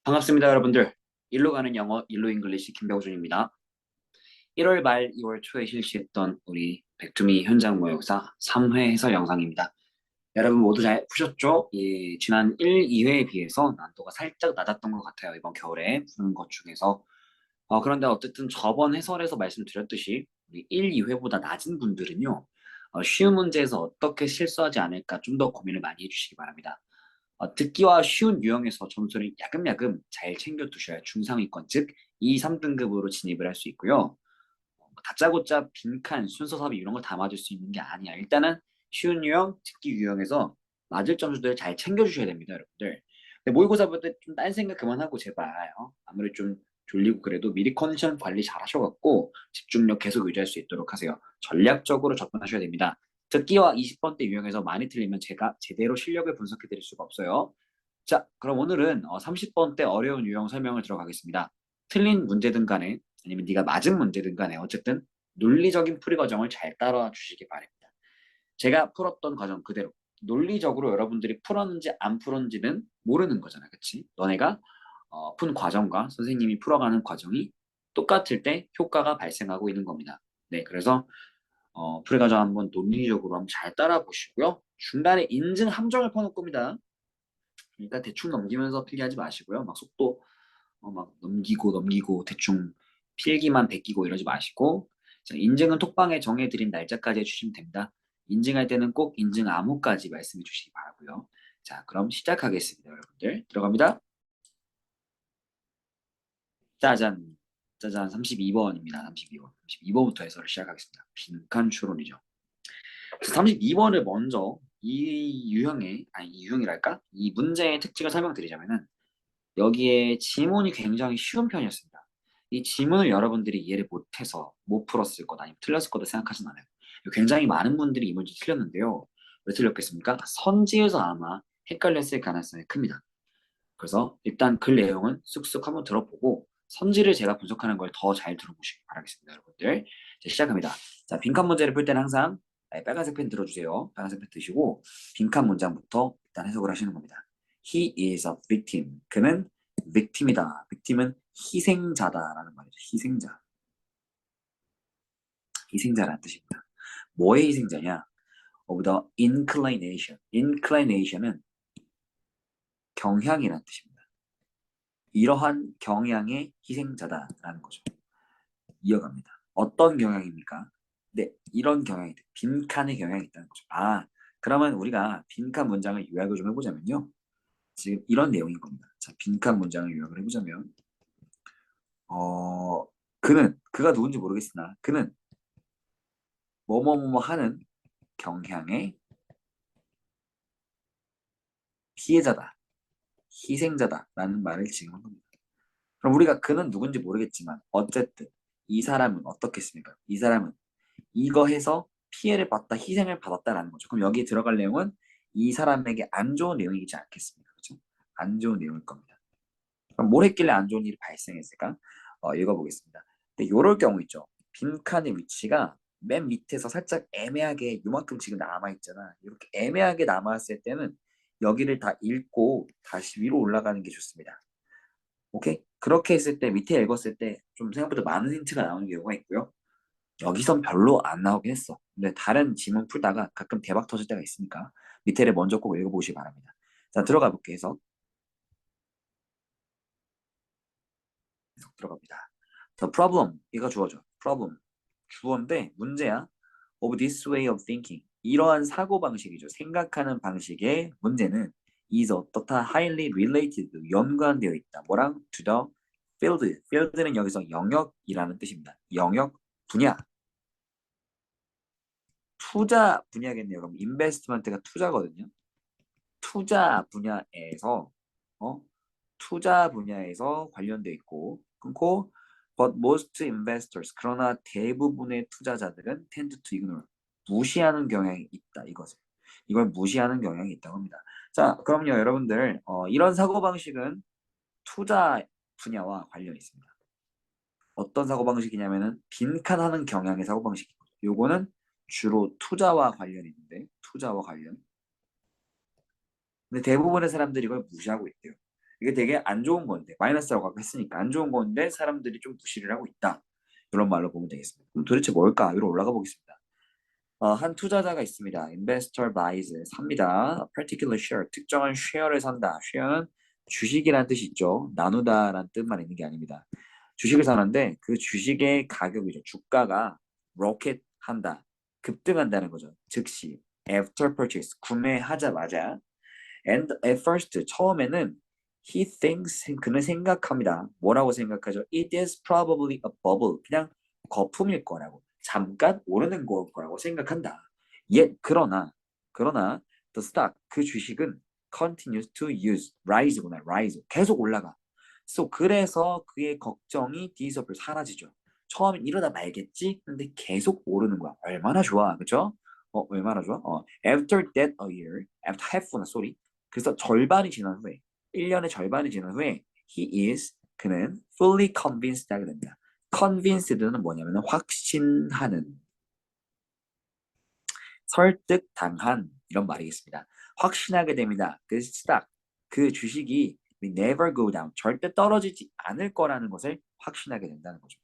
반갑습니다, 여러분들. 일로 가는 영어, 일로 잉글리시 김병준입니다. 1월 말 2월 초에 실시했던 우리 백투미 현장 모의고사 3회 해설 영상입니다. 여러분 모두 잘 푸셨죠? 예, 지난 1, 2회에 비해서 난도가 살짝 낮았던 것 같아요. 이번 겨울에 푸는 것 중에서. 그런데 어쨌든 저번 해설에서 말씀드렸듯이 우리 1, 2회보다 낮은 분들은요. 쉬운 문제에서 어떻게 실수하지 않을까 좀 더 고민을 많이 해주시기 바랍니다. 듣기와 쉬운 유형에서 점수를 야금야금 잘 챙겨두셔야 중상위권, 즉 2, 3등급으로 진입을 할 수 있고요. 다짜고짜 빈칸, 순서 삽입 이런 거 다 맞을 수 있는 게 아니야. 일단은 쉬운 유형, 듣기 유형에서 맞을 점수들을 잘 챙겨주셔야 됩니다, 여러분들. 근데 모의고사 볼 때 좀 딴 생각 그만하고 제발 아무리 좀 졸리고 그래도 미리 컨디션 관리 잘 하셔갖고 집중력 계속 유지할 수 있도록 하세요. 전략적으로 접근하셔야 됩니다. 듣기와 20번대 유형에서 많이 틀리면 제가 제대로 실력을 분석해 드릴 수가 없어요. 자, 그럼 오늘은 30번대 어려운 유형 설명을 들어가겠습니다. 틀린 문제든 간에 아니면 네가 맞은 문제든 간에 어쨌든 논리적인 풀이 과정을 잘 따라와 주시기 바랍니다. 제가 풀었던 과정 그대로 논리적으로 여러분들이 풀었는지 안 풀었는지는 모르는 거잖아. 그치? 너네가 푼 과정과 선생님이 풀어가는 과정이 똑같을 때 효과가 발생하고 있는 겁니다. 네, 그래서 풀이 과정 한번 논리적으로 한번 잘 따라 보시고요. 중간에 인증 함정을 퍼놓을 겁니다. 그러니까 대충 넘기면서 필기하지 마시고요. 막 속도 막 넘기고 대충 필기만 베끼고 이러지 마시고, 자, 인증은 톡방에 정해드린 날짜까지 해주시면 됩니다. 인증할 때는 꼭 인증 암호까지 말씀해 주시기 바라고요. 자, 그럼 시작하겠습니다, 여러분들. 들어갑니다. 짜잔, 짜잔, 32번입니다. 32번. 32번부터 해설을 시작하겠습니다. 빈칸 추론이죠. 32번을 먼저 이 유형이랄까? 이 문제의 특징을 설명드리자면은 여기에 지문이 굉장히 쉬운 편이었습니다. 이 지문을 여러분들이 이해를 못해서 못 풀었을 것 아니면 틀렸을 거다 생각하진 않아요. 굉장히 많은 분들이 이 문제 틀렸는데요. 왜 틀렸겠습니까? 선지에서 아마 헷갈렸을 가능성이 큽니다. 그래서 일단 글 내용은 쑥쑥 한번 들어보고 선지를 제가 분석하는 걸 더 잘 들어보시기 바라겠습니다, 여러분들. 자, 시작합니다. 자, 빈칸 문제를 풀 때는 항상 빨간색 펜 들어주세요. 빨간색 펜 드시고 빈칸 문장부터 일단 해석을 하시는 겁니다. He is a victim. 그는 victim이다. victim은 희생자다라는 말이죠. 희생자. 희생자라는 뜻입니다. 뭐의 희생자냐? Of the inclination. inclination은 경향이라는 뜻입니다. 이러한 경향의 희생자다라는 거죠. 이어갑니다. 어떤 경향입니까? 네, 이런 경향이 빈칸의 경향이 있다는 거죠. 그러면 우리가 빈칸 문장을 요약을 좀 해보자면요. 지금 이런 내용인 겁니다. 자, 빈칸 문장을 요약을 해보자면 어, 그가 누군지 모르겠으나 그는 뭐뭐뭐뭐 하는 경향의 피해자다, 희생자다라는 말을 지금 한 겁니다. 그럼 우리가 그는 누군지 모르겠지만 어쨌든 이 사람은 어떻겠습니까? 이 사람은 이거 해서 피해를 봤다, 희생을 받았다라는 거죠. 그럼 여기에 들어갈 내용은 이 사람에게 안 좋은 내용이지 않겠습니까? 그렇죠? 안 좋은 내용일 겁니다. 그럼 뭘 했길래 안 좋은 일이 발생했을까? 읽어보겠습니다. 근데 이럴 경우 있죠. 빈칸의 위치가 맨 밑에서 살짝 애매하게 요만큼 지금 남아있잖아. 이렇게 애매하게 남아있을 때는 여기를 다 읽고 다시 위로 올라가는 게 좋습니다. 오케이? 그렇게 했을 때 밑에 읽었을 때 좀 생각보다 많은 힌트가 나오는 경우가 있고요. 여기선 별로 안 나오긴 했어. 근데 다른 지문 풀다가 가끔 대박 터질 때가 있으니까 밑에를 먼저 꼭 읽어보시기 바랍니다. 자, 들어가 볼게요. 해석 들어갑니다. The problem, 이거 주어죠. problem, 주어인데 문제야. Of this way of thinking, 이러한 사고방식이죠. 생각하는 방식의 문제는 is 어떻다, highly related, 연관되어 있다. 뭐랑? To the field, field는 여기서 영역이라는 뜻입니다. 영역, 분야. 투자 분야겠네요. 그럼 인베스트먼트가 투자거든요. 투자 분야에서 어? 투자 분야에서 관련돼 있고 끊고 but most investors, 그러나 대부분의 투자자들은 tend to ignore, 무시하는 경향이 있다. 이걸 무시하는 경향이 있다고 합니다. 자, 그럼요, 여러분들 이런 사고방식은 투자 분야와 관련이 있습니다. 어떤 사고방식이냐면은 빈칸하는 경향의 사고방식이고, 요거는 주로 투자와 관련이 있는데, 투자와 관련. 근데 대부분의 사람들이 이걸 무시하고 있대요. 이게 되게 안 좋은 건데 마이너스라고 아까 했으니까 안 좋은 건데 사람들이 좀 무시를 하고 있다. 이런 말로 보면 되겠습니다. 그럼 도대체 뭘까? 위로 올라가 보겠습니다. 한 투자자가 있습니다. Investor buys 삽니다. A particular share 특정한 쉐어를 산다. 쉐어는 주식이라는 뜻이 있죠. 나누다라는 뜻만 있는 게 아닙니다. 주식을 사는데 그 주식의 가격이죠. 주가가 rocket 한다. 급등한다는 거죠. 즉시 after purchase 구매하자마자 and at first 처음에는 he thinks 그는 생각합니다. 뭐라고 생각하죠? It is probably a bubble. 그냥 거품일 거라고. 잠깐 오르는 거라고 생각한다. 그러나 the stock 그 주식은 continues to use rise구나 rise 계속 올라가. 그래서 그의 걱정이 disappear 사라지죠. 처음엔 이러다 말겠지. 근데 계속 오르는 거야. 얼마나 좋아, 그죠? 얼마나 좋아? After that a year, after half나 sorry. 그래서 절반이 지난 후에 1년의 절반이 지난 후에 그는 fully convinced 하게 됩니다. convinced는 뭐냐면 확신하는, 설득당한 이런 말이겠습니다. 확신하게 됩니다. 그 stock, 그 주식이 will never go down, 절대 떨어지지 않을 거라는 것을 확신하게 된다는 거죠.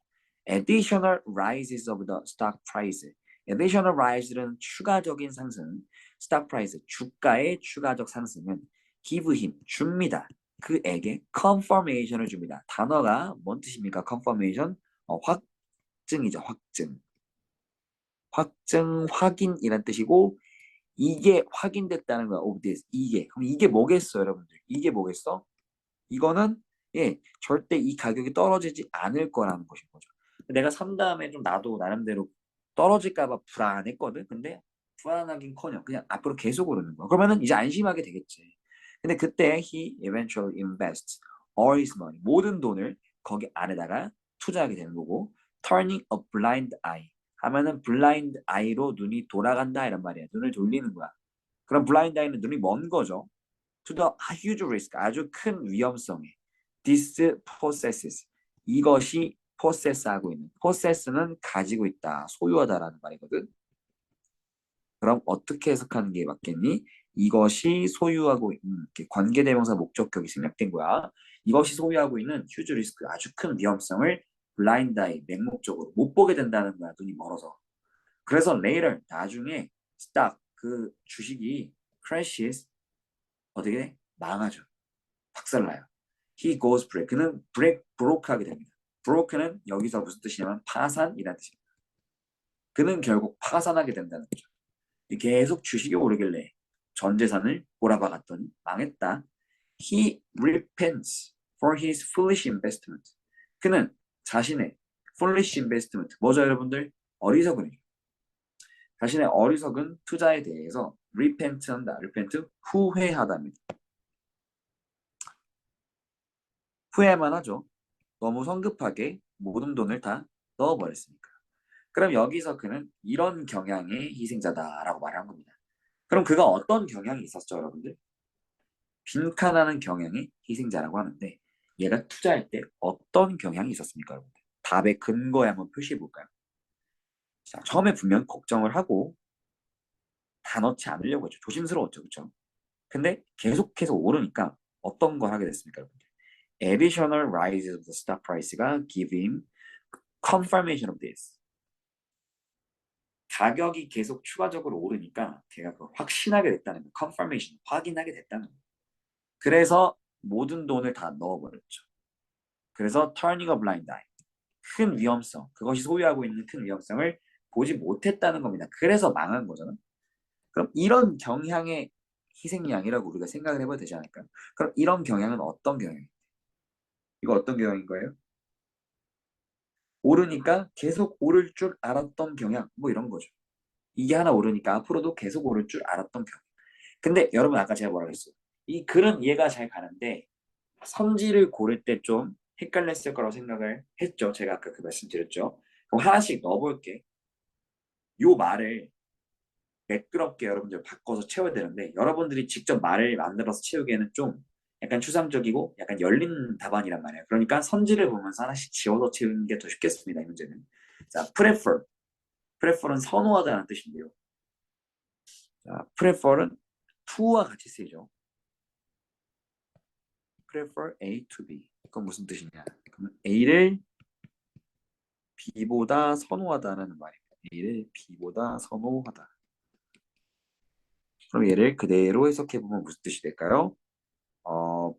Additional rises of the stock price. Additional rise는 추가적인 상승, stock price, 주가의 추가적 상승은 give him, 줍니다. 그에게 confirmation을 줍니다. 단어가 뭔 뜻입니까? confirmation, 확증이죠. 확증, 확인이란 뜻이고 이게 확인됐다는 거야. of this, 이게. 그럼 이게 뭐겠어, 여러분들? 이게 뭐겠어? 이거는 절대 이 가격이 떨어지지 않을 거라는 것인 거죠. 내가 산 다음에 좀 나도 나름대로 떨어질까 봐 불안했거든. 근데 불안하긴커녕 그냥 앞으로 계속 오르는 거야. 그러면은 이제 안심하게 되겠지. 근데 그때 he eventually invests all his money, 모든 돈을 거기 안에다가 투자하게 되는 거고 turning a blind eye 하면은 blind eye로 눈이 돌아간다 이란 말이야. 눈을 돌리는 거야. 그럼 blind eye는 눈이 먼 거죠. to the huge risk, 아주 큰 위험성에 this possesses, 이것이 possess하고 있는, possess는 가지고 있다, 소유하다라는 말이거든. 그럼 어떻게 해석하는 게 맞겠니? 이것이 소유하고 있는, 관계대명사 목적격이 생략된 거야. 이것이 소유하고 있는 huge risk, 아주 큰 위험성을 blind eye, 맹목적으로 못 보게 된다는 거야, 눈이 멀어서. 그래서 later, 나중에 stock, 그 주식이 crashes, 어떻게 돼? 망하죠. 박살나요. He goes break. 그는 broke하게 됩니다. broke는 여기서 무슨 뜻이냐면 파산이라는 뜻입니다. 그는 결국 파산하게 된다는 거죠. 계속 주식이 오르길래 전 재산을 몰아박았더니 망했다. He repents for his foolish investment. 그는 자신의 foolish investment, 뭐죠 여러분들? 어리석은 자신의 어리석은 투자에 대해서 repent한다. repent, 후회하답니다. 후회만 하죠. 너무 성급하게 모든 돈을 다 넣어버렸으니까. 그럼 여기서 그는 이런 경향의 희생자다라고 말한 겁니다. 그럼 그가 어떤 경향이 있었죠, 여러분들? 빈칸하는 경향의 희생자라고 하는데 얘가 투자할 때 어떤 경향이 있었습니까, 여러분들? 답의 근거에 한번 표시해 볼까요? 자, 처음에 분명 걱정을 하고 다 넣지 않으려고 했죠. 조심스러웠죠, 그렇죠? 근데 계속해서 오르니까 어떤 걸 하게 됐습니까, 여러분들? Additional rises of the stock price가 give him confirmation of this. 가격이 계속 추가적으로 오르니까 걔가 그걸 확신하게 됐다는 거, confirmation, 확인하게 됐다는 거. 그래서 모든 돈을 다 넣어버렸죠. 그래서 turning a blind eye, 큰 위험성, 그것이 소유하고 있는 큰 위험성을 보지 못했다는 겁니다. 그래서 망한 거잖아. 그럼 이런 경향의 희생양이라고 우리가 생각을 해봐야 되지 않을까요? 그럼 이런 경향은 어떤 경향이에요? 이거 어떤 경향인 거예요? 오르니까 계속 오를 줄 알았던 경향, 뭐 이런 거죠. 이게 하나 오르니까 앞으로도 계속 오를 줄 알았던 경향. 근데 여러분 아까 제가 뭐라고 했어요? 이 글은 이해가 잘 가는데 선지를 고를 때 좀 헷갈렸을 거라고 생각을 했죠. 제가 아까 그 말씀드렸죠. 그럼 하나씩 넣어볼게. 요 말을 매끄럽게 여러분들 바꿔서 채워야 되는데 여러분들이 직접 말을 만들어서 채우기에는 좀 약간 추상적이고 약간 열린 답안이란 말이에요. 그러니까 선지를 보면서 하나씩 지워서 채우는 게 더 쉽겠습니다. 이 문제는. 자, prefer. prefer은 선호하다는 뜻인데요. 자, prefer은 to와 같이 쓰이죠. prefer A to B. 그건 무슨 뜻이냐? 그러면 A를 B보다 선호하다라는 말입니다. A를 B보다 선호하다. 그럼 얘를 그대로 해석해 보면 무슨 뜻이 될까요?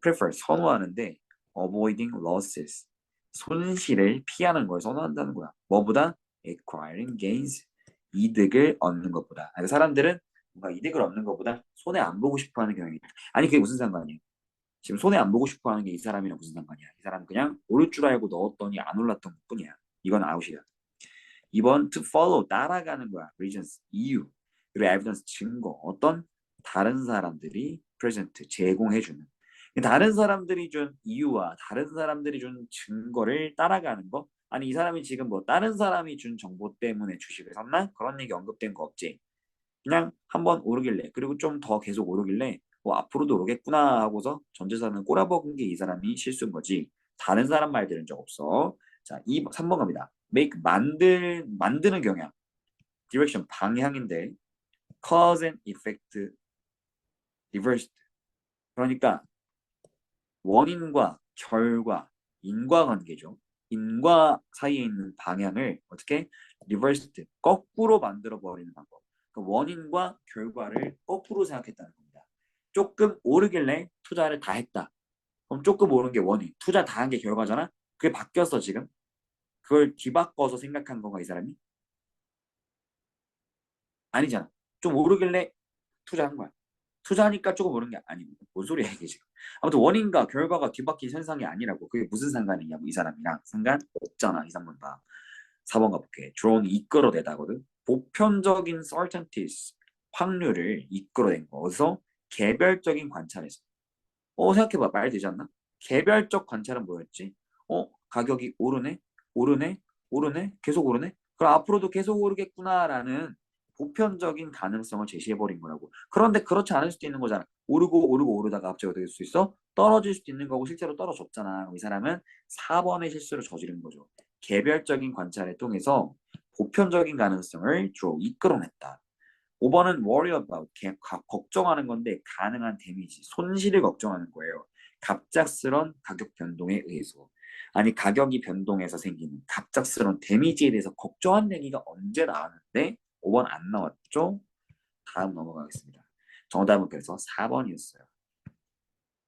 prefer 선호하는데 avoiding losses 손실을 피하는 걸 선호한다는 거야. 뭐보다 acquiring gains 이득을 얻는 것보다. 아니, 사람들은 뭔가 이득을 얻는 것보다 손해 안 보고 싶어하는 경향이 있다. 아니 그게 무슨 상관이에요? 지금 손해 안 보고 싶어하는 게 이 사람이랑 무슨 상관이야? 이 사람 그냥 오를 줄 알고 넣었더니 안 올랐던 것뿐이야. 이건 아웃이야. 2번 to follow 따라가는 거야. reasons 이유 그리고 evidence 증거 어떤 다른 사람들이 present 제공해주는 다른 사람들이 준 이유와 다른 사람들이 준 증거를 따라가는 거 아니 이 사람이 지금 뭐 다른 사람이 준 정보 때문에 주식을 샀나? 그런 얘기 언급된 거 없지. 그냥 한번 오르길래 그리고 좀 더 계속 오르길래 뭐 앞으로도 오르겠구나 하고서 전재산을 꼬라박은 게 이 사람이 실수인 거지. 다른 사람 말 들은 적 없어. 자, 3번 갑니다. make 만드는 경향. direction 방향인데 cause and effect reversed. 그러니까 원인과 결과 인과관계죠. 인과 사이에 있는 방향을 어떻게 reversed 거꾸로 만들어 버리는 방법. 그 원인과 결과를 거꾸로 생각했다는 겁니다. 조금 오르길래 투자를 다 했다. 그럼 조금 오른 게 원인, 투자 다 한 게 결과잖아. 그게 바뀌었어 지금. 그걸 뒤바꿔서 생각한 건가 이 사람이? 아니잖아. 좀 오르길래 투자한 거야. 투자하니까 조금 오른 게 아니고 뭔 소리야 이게 지금. 아무튼 원인과 결과가 뒤바뀐 현상이 아니라고. 그게 무슨 상관이냐고 이 사람이랑. 상관 없잖아 이 사람은. 봐 4번 가볼게. drawn 이끌어내다거든. 보편적인 certainties 확률을 이끌어낸 거. 어디서? 개별적인 관찰에서. 생각해봐. 말 되지 않나? 개별적 관찰은 뭐였지? 가격이 오르네? 오르네? 오르네? 계속 오르네? 그럼 앞으로도 계속 오르겠구나라는 보편적인 가능성을 제시해버린 거라고. 그런데 그렇지 않을 수도 있는 거잖아. 오르고 오르고 오르다가 갑자기 어떻게 될 수 있어? 떨어질 수도 있는 거고 실제로 떨어졌잖아. 이 사람은 4번의 실수를 저지른 거죠. 개별적인 관찰을 통해서 보편적인 가능성을 draw, 이끌어냈다. 5번은 worry about, 걱정하는 건데 가능한 데미지, 손실을 걱정하는 거예요. 갑작스런 가격 변동에 의해서. 아니 가격이 변동해서 생기는 갑작스런 데미지에 대해서 걱정한 얘기가 언제 나왔는데 5번 안 나왔죠? 다음 넘어가겠습니다. 정답은 그래서 4번이었어요.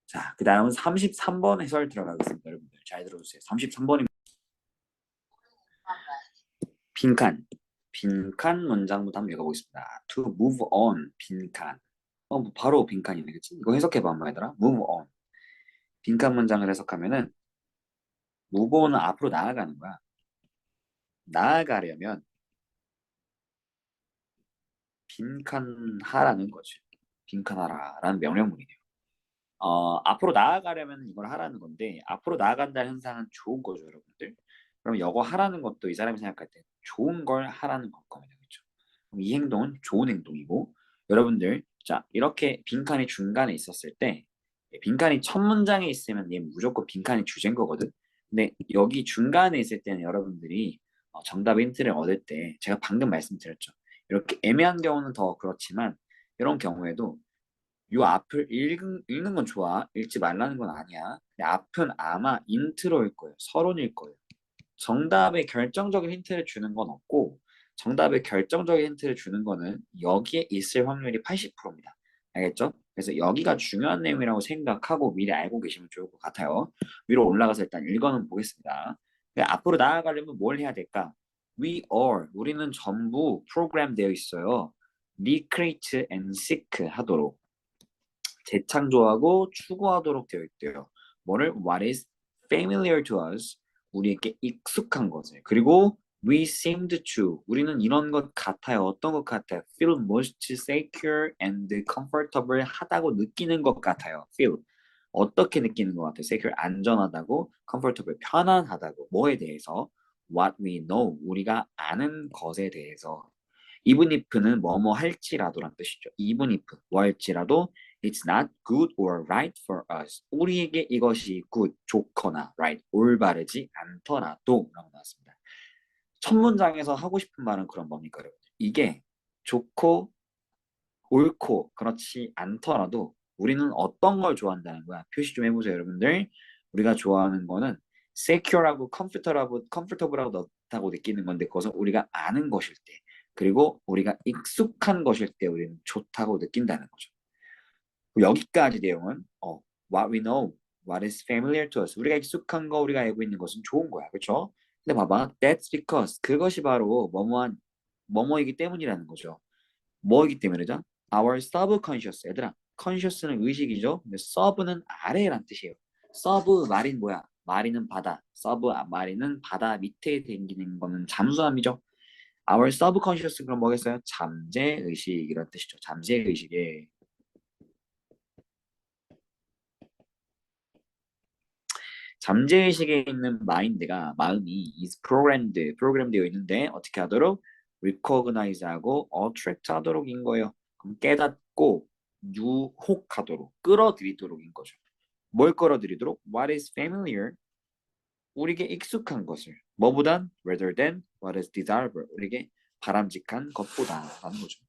자, 그 다음은 33번 해설 들어가겠습니다. 여러분들 잘 들어주세요. 33번입니다. 빈칸. 빈칸 문장부터 한번 읽어보겠습니다. To move on. 빈칸. 뭐 바로 빈칸이네, 그치? 이거 해석해봐, 한번 얘들아. move on. 빈칸 문장을 해석하면은 move on은 앞으로 나아가는 거야. 나아가려면 빈칸하라는 거지. 빈칸하라라는 명령문이네요. 앞으로 나아가려면 이걸 하라는 건데 앞으로 나아간다는 현상은 좋은 거죠, 여러분들. 그럼 이거 하라는 것도 이 사람이 생각할 때 좋은 걸 하라는 걸 겁니다, 그렇죠? 그럼 이 행동은 좋은 행동이고 여러분들 자 이렇게 빈칸이 중간에 있었을 때 빈칸이 첫 문장에 있으면 얘 무조건 빈칸이 주제인 거거든. 근데 여기 중간에 있을 때는 여러분들이 정답 힌트를 얻을 때 제가 방금 말씀드렸죠. 이렇게 애매한 경우는 더 그렇지만 이런 경우에도 요 앞을 읽는 건 좋아. 읽지 말라는 건 아니야. 근데 앞은 아마 인트로일 거예요. 서론일 거예요. 정답의 결정적인 힌트를 주는 건 없고 정답의 결정적인 힌트를 주는 거는 여기에 있을 확률이 80%입니다. 알겠죠? 그래서 여기가 중요한 내용이라고 생각하고 미리 알고 계시면 좋을 것 같아요. 위로 올라가서 일단 읽어는 보겠습니다. 앞으로 나아가려면 뭘 해야 될까? We are, 우리는 전부 프로그램 되어 있어요. recreate and seek 하도록 재창조하고 추구하도록 되어 있대요. 뭐를? What is familiar to us? 우리에게 익숙한 것을. 그리고 we seemed to. 우리는 이런 것 같아요. 어떤 것 같아요? feel most secure and comfortable 하다고 느끼는 것 같아요. feel. 어떻게 느끼는 것 같아요? secure 안전하다고, comfortable 편안하다고. 뭐에 대해서? what we know. 우리가 아는 것에 대해서. even if는 뭐뭐 할지라도란 뜻이죠. even if 뭐 할지라도 it's not good or right for us. 우리에게 이것이 good, 좋거나 right, 올바르지 않더라도 라고 나왔습니다. 첫 문장에서 하고 싶은 말은 그런 뭡니까, 여러분? 이게 좋고 옳고 그렇지 않더라도 우리는 어떤 걸 좋아한다는 거야. 표시 좀 해보세요, 여러분들. 우리가 좋아하는 거는 secure하고 comfortable하고 좋다고 느끼는 건데 그것은 우리가 아는 것일 때 그리고 우리가 익숙한 것일 때 우리는 좋다고 느낀다는 거죠. 여기까지 내용은 what we know, what is familiar to us. 우리가 익숙한 거, 우리가 알고 있는 것은 좋은 거야. 그렇죠? 근데 봐봐. That's because 그것이 바로 뭐뭐이기 때문이라는 거죠. 뭐이기 때문이죠? Our subconscious. 얘들아, conscious는 의식이죠. 근데 sub는 아래란 뜻이에요. sub 말인 뭐야? 마리는 바다. sub 마리는 바다 밑에 생기는 거는 잠수함이죠. Our subconscious 그럼 뭐겠어요? 잠재의식 이런 뜻이죠. 잠재의식에 잠재의식에 있는 마음이 is 프로그램되어 있는데 어떻게 하도록 recognize하고 attract 하도록인 거예요. 그럼 깨닫고 유혹하도록 끌어들이도록인 거죠. 뭘 끌어들이도록? What is familiar? 우리에게 익숙한 것을 뭐보단 rather than what is desirable 우리에게 바람직한 것보다라는 거죠.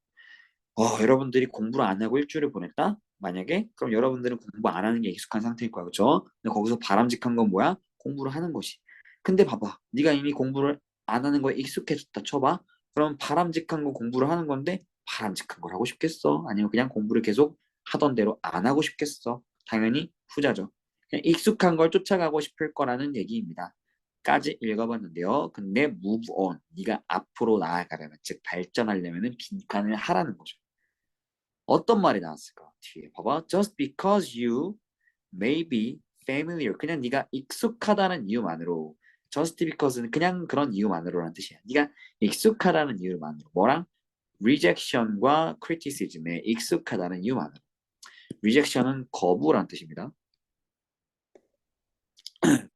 여러분들이 공부를 안 하고 일주일을 보냈다? 만약에 그럼 여러분들은 공부 안 하는 게 익숙한 상태일 거야, 그렇죠? 근데 거기서 바람직한 건 뭐야? 공부를 하는 것이. 근데 봐봐, 네가 이미 공부를 안 하는 거에 익숙해졌다 쳐봐. 그럼 바람직한 거 공부를 하는 건데 바람직한 걸 하고 싶겠어? 아니면 그냥 공부를 계속 하던 대로 안 하고 싶겠어? 당연히 후자죠. 그냥 익숙한 걸 쫓아가고 싶을 거라는 얘기입니다. 까지 읽어봤는데요. 근데 move on, 네가 앞으로 나아가려면, 즉 발전하려면은 빈칸을 하라는 거죠. 어떤 말이 나왔을까? 뒤에 봐봐. Just because you may be familiar. 그냥 네가 익숙하다는 이유만으로. Just because는 그냥 그런 이유만으로라는 뜻이야. 네가 익숙하다는 이유만으로. 뭐랑? rejection과 criticism에 익숙하다는 이유만으로. rejection은 거부란 뜻입니다.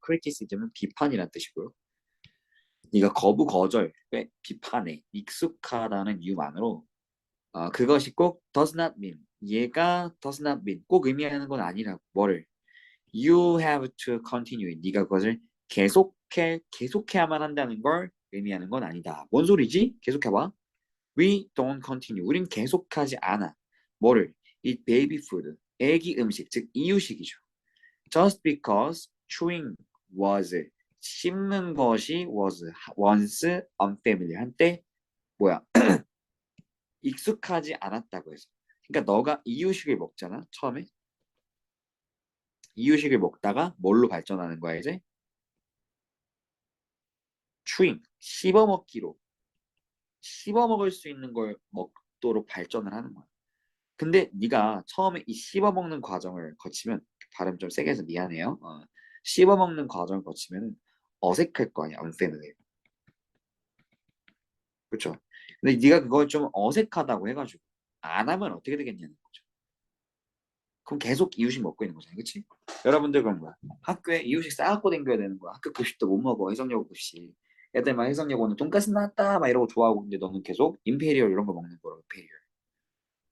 criticism은 비판이란 뜻이고요. 네가 거절, 비판에 익숙하다는 이유만으로 그것이 꼭 does not mean 얘가 does not mean 꼭 의미하는 건 아니라고 뭐를 you have to continue 네가 그것을 계속해야만 한다는 걸 의미하는 건 아니다. 뭔 소리지? 계속해봐. We don't continue 우린 계속하지 않아. 뭐를? eat baby food 애기 음식 즉 이유식이죠. Just because chewing was 씹는 것이 was once unfamiliar 한때 뭐야 익숙하지 않았다고 해서. 그러니까 너가 이유식을 먹잖아, 처음에. 이유식을 먹다가 뭘로 발전하는 거야, 이제? chewing, 씹어먹기로. 씹어먹을 수 있는 걸 먹도록 발전을 하는 거야. 근데 네가 처음에 이 씹어먹는 과정을 거치면 발음 좀 세게 해서 미안해요. 씹어먹는 과정을 거치면 어색할 거 아니야, unfamiliar. 그렇죠? 근데 네가 그걸 좀 어색하다고 해가지고 안 하면 어떻게 되겠냐는 거죠. 그럼 계속 이유식 먹고 있는 거잖아요. 그치? 여러분들 그런 거야. 학교에 이유식 싸갖고 댕겨야 되는 거야. 학교 급식도 못 먹어. 해성여고 급식. 애들 막 해성여고 오늘 돈까스 나왔다 막 이러고 좋아하고 근데 너는 계속 임페리얼 이런 거 먹는 거라고. 임페리얼.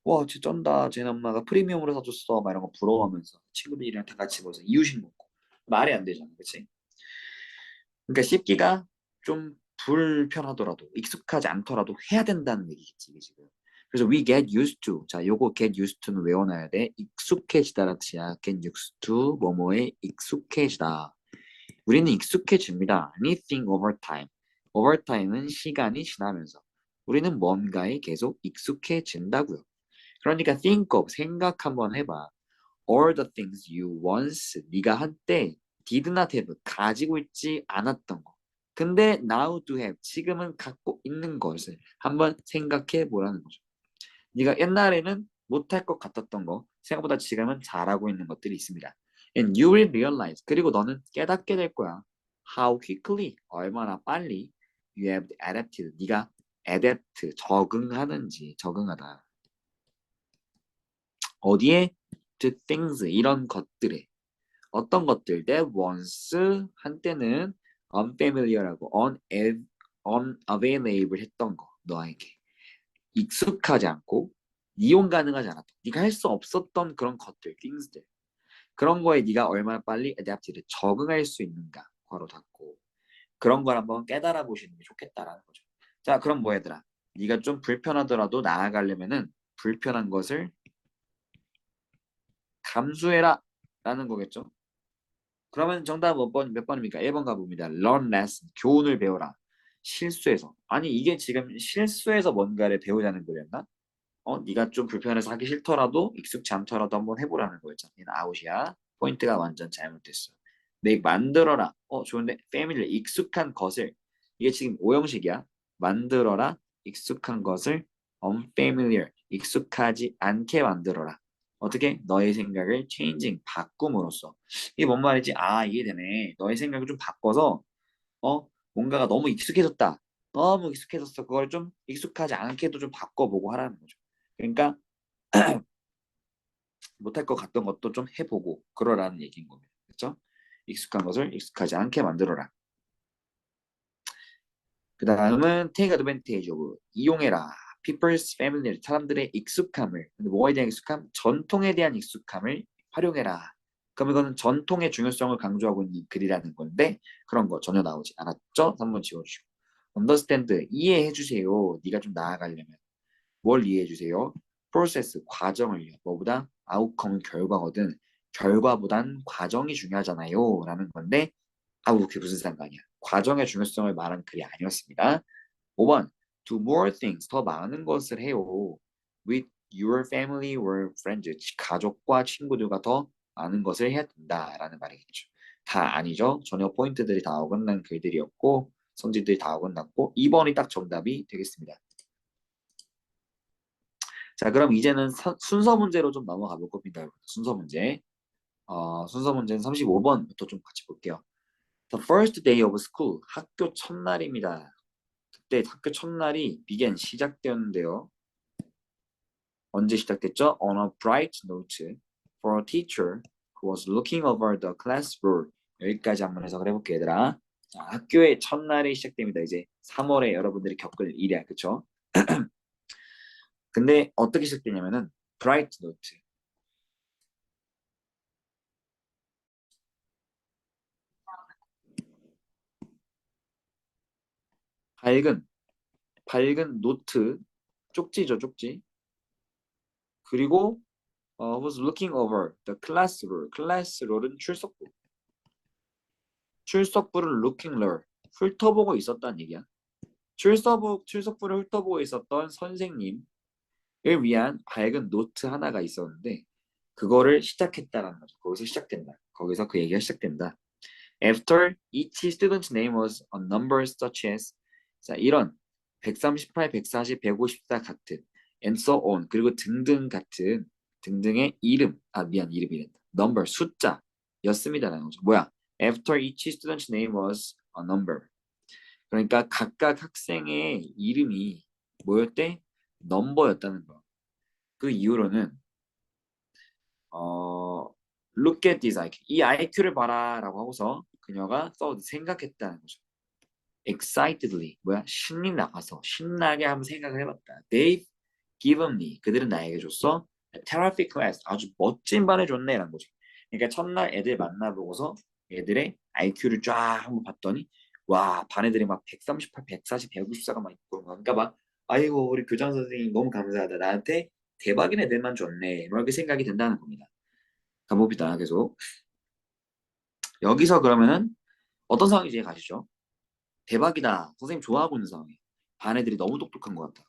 와, 진짜 쩐다. 쟤네 엄마가 프리미엄으로 사줬어. 막 이런 거 부러워하면서 친구들이랑 다 같이 먹어서 이유식 먹고. 말이 안 되잖아. 그치? 그러니까 씹기가 좀 불편하더라도 익숙하지 않더라도 해야 된다는 얘기겠지 이게 지금. 그래서 we get used to. 자, 요거 get used to는 외워놔야 돼. 익숙해지다라는 뜻이야. get used to 뭐뭐에 익숙해지다. 우리는 익숙해집니다. anything over time. over time은 시간이 지나면서 우리는 뭔가에 계속 익숙해진다고요. 그러니까 think of 생각 한번 해봐. all the things you once 네가 한때 did not have 가지고 있지 않았던 거. 근데 now do have 지금은 갖고 있는 것을 한번 생각해 보라는 거죠. 네가 옛날에는 못할 것 같았던 거 생각보다 지금은 잘하고 있는 것들이 있습니다. And you will realize 그리고 너는 깨닫게 될 거야. How quickly 얼마나 빨리 you have adapted 네가 adapt 적응하는지 적응하다. 어디에? to things 이런 것들에 어떤 것들 that once 한때는 unfamiliar하고 unavailable 했던 거 너에게 익숙하지 않고 이용 가능하지 않았던 네가 할 수 없었던 그런 것들 things들 그런 거에 네가 얼마나 빨리 adapt를 적응할 수 있는가 괄호 닫고 그런 걸 한번 깨달아 보시는 게 좋겠다라는 거죠. 자 그럼 뭐 얘들아 네가 좀 불편하더라도 나아가려면은 불편한 것을 감수해라 라는 거겠죠. 그러면 정답 몇 번입니까? 1번 가봅니다. learn lesson, 교훈을 배워라. 실수해서. 아니 이게 지금 실수해서 뭔가를 배우자는 거였나? 네가 좀 불편해서 하기 싫더라도 익숙치 않더라도 한번 해보라는 거였잖아. 얘는 아웃이야. 포인트가 완전 잘못됐어. make 만들어라. 좋은데 family 익숙한 것을 이게 지금 오형식이야. 만들어라. 익숙한 것을 unfamiliar 익숙하지 않게 만들어라. 어떻게? 너의 생각을 changing 바꿈으로써. 이게 뭔 말이지? 아 이해되네. 너의 생각을 좀 바꿔서 뭔가가 너무 익숙해졌다. 너무 익숙해졌어. 그걸 좀 익숙하지 않게도 좀 바꿔보고 하라는 거죠. 그러니까 못할 것 같던 것도 좀 해보고 그러라는 얘기인 겁니다. 그렇죠? 익숙한 것을 익숙하지 않게 만들어라. 그 다음은 take advantage of 이용해라. people's family 사람들의 익숙함을 근데 뭐에 대한 익숙함? 전통에 대한 익숙함을 활용해라. 그럼 이거는 전통의 중요성을 강조하고 있는 글이라는 건데 그런 거 전혀 나오지 않았죠? 3번 지워주시고 understand 이해해 주세요. 네가 좀 나아가려면 뭘 이해해 주세요? process 과정을요. 뭐보다 outcome 결과거든. 결과보단 과정이 중요하잖아요. 라는 건데 그게 무슨 상관이야. 과정의 중요성을 말한 글이 아니었습니다. 5번 do more things 더 많은 것을 해요. with your family or friends 가족과 친구들과 더 많은 것을 해야 된다라는 말이겠죠. 다 아니죠. 전혀 포인트들이 다 어긋난 글들이었고 성질들이 다 어긋났고 2번이 딱 정답이 되겠습니다. 자, 그럼 이제는 순서 문제로 좀 넘어가 볼 겁니다. 순서 문제. 순서 문제는 35번부터 좀 같이 볼게요. The first day of school. 학교 첫날입니다. 그때 학교 첫날이 began 시작되었는데요. 언제 시작됐죠? On a bright note for a teacher who was looking over the classroom. 여기까지 한번 해석을 해볼게요, 얘들아. 자, 학교의 첫날이 시작됩니다. 이제 3월에 여러분들이 겪을 일이야, 그쵸? 근데 어떻게 시작되냐면은 bright note. 밝은 밝은 노트, 쪽지죠, 쪽지. 그리고 was looking over the class roll. 클래스 롤은 출석부. 출석부를 looking roll. 훑어보고 있었다는 얘기야. 출석부를 훑어보고 있었던 선생님을 위한 밝은 노트 하나가 있었는데 그거를 시작했다라는 거죠. 거기서 시작된다. 거기서 그 얘기가 시작된다. After each student's name was a number such as 자, 이런 138, 140, 154 같은 and so on 그리고 등등 같은 등등의 이름 이름이란다. number 숫자였습니다라는 거죠. 뭐야? After each student's name was a number. 그러니까 각각 학생의 이름이 뭐였대? 넘버였다는 거. 그 이후로는 look at this IQ. 이 IQ를 봐라라고 하고서 그녀가 생각했다는 거죠. excitedly 뭐야 신이 나가서 신나게 한번 생각을 해봤다. They've given me 그들은 나에게 줬어. A terrific class 아주 멋진 반을 줬네라는 거지. 그러니까 첫날 애들 만나보고서 애들의 IQ를 쫙 한번 봤더니 와 반 애들이 막 138, 140, 154가 막 있고 그러니까 막 아이고 우리 교장 선생님 너무 감사하다 나한테 대박인 애들만 줬네 이렇게 생각이 든다는 겁니다. 가봅시다 계속. 여기서 그러면은 어떤 상황인지 이해 가시죠? 대박이다. 선생님 좋아하고 있는 상황이야. 반 애들이 너무 똑똑한 것 같다.